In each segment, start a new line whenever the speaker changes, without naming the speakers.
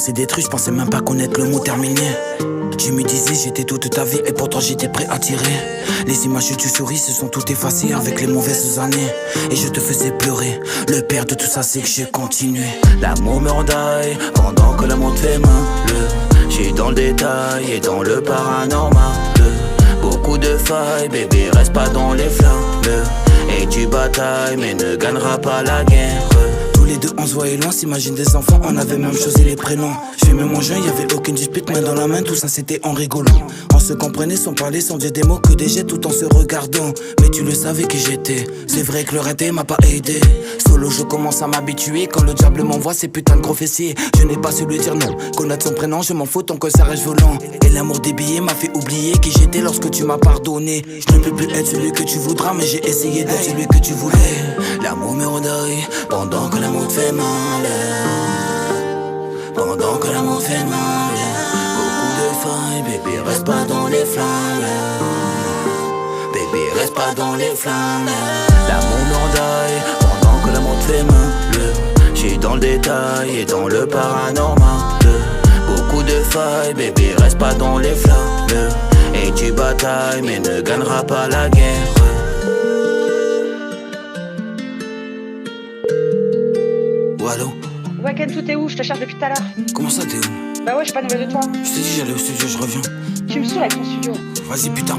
s'est détruit, je pensais même pas connaître le mot terminé. Tu me disais j'étais toute ta vie et pourtant j'étais prêt à tirer. Les images du souris se sont toutes effacées avec les mauvaises années. Et je te faisais pleurer, le père de tout ça c'est que j'ai continué. L'amour me rendaille pendant que l'amour te fait mal. J'suis dans le détail et dans le paranormal. Beaucoup de failles, bébé reste pas dans les flammes. Et tu batailles mais ne gagneras pas la guerre. Tous les deux on se voyait loin, s'imagine des enfants, on avait même choisi les prénoms. J'aimais mon jeu, y'avait aucune dispute, main dans la main, tout ça c'était en rigolant. On se comprenait sans parler, sans dire des mots que des jets tout en se regardant. Mais tu le savais qui j'étais, c'est vrai que le raté m'a pas aidé. Solo je commence à m'habituer, quand le diable m'envoie ces putains de gros fessiers. Je n'ai pas su lui dire non, connaître son prénom, je m'en fous tant que ça reste volant. Et l'amour des billets m'a fait oublier qui j'étais lorsque tu m'as pardonné. Je ne peux plus être celui que tu voudras, mais j'ai essayé d'être celui que tu voulais. L'amour me redeuille pendant que l'amour te fait mal. Pendant que l'amour te fait mal. Beaucoup de failles, bébé reste pas dans les flammes. Bébé reste pas dans les flammes. L'amour me redeuille pendant que l'amour te fait mal. J'suis dans le détail et dans le paranormal. Beaucoup de failles, bébé reste pas dans les flammes. Et tu batailles mais ne gagneras pas la guerre. Allô?
Ouais Kenzo, t'es où? Je te cherche depuis tout à l'heure.
Comment ça t'es où?
Bah ouais, j'ai pas de nouvelles de toi.
Je t'ai dit j'allais au studio, je reviens.
Tu me saoules avec ton studio.
Vas-y plus tard.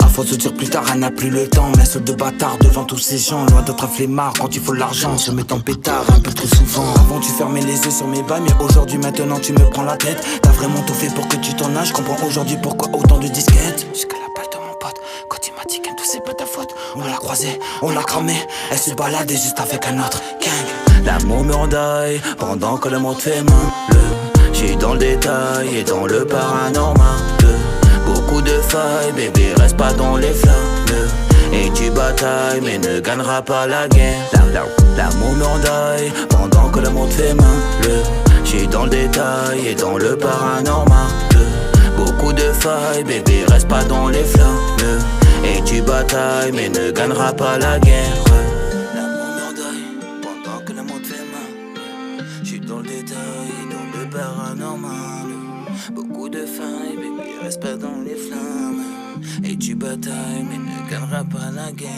À force de dire plus tard, elle n'a plus le temps. Mais seul de bâtard devant tous ces gens. Loin d'être un flemmard quand il faut l'argent. Se met en pétard un peu trop souvent. Avant tu fermais les yeux sur mes bails, mais aujourd'hui maintenant tu me prends la tête. T'as vraiment tout fait pour que tu t'en ailles. Je comprends aujourd'hui pourquoi autant de disquettes. Jusqu'à la balle de mon pote, quand il m'a dit qu'elle tout c'est pas ta faute. On l'a croisée, on l'a cramée. Elle se baladait juste avec un autre gang. L'amour me rendaille pendant que l'amour te fait mal. J'suis dans le détail et dans le paranormal. Beaucoup de failles, bébé reste pas dans les flammes. Et tu batailles mais ne gagneras pas la guerre. L'amour me rendaille pendant que l'amour te fait mal. J'suis dans le détail et dans le paranormal. Beaucoup de failles, bébé reste pas dans les flammes. Et tu batailles mais ne gagneras pas la guerre. L'amour me rendaille pendant que l'amour te fait mal. J'suis dans le détail et dans le paranormal. Beaucoup de failles, bébé reste pas dans les flammes. Et tu batailles mais ne gagneras pas la guerre.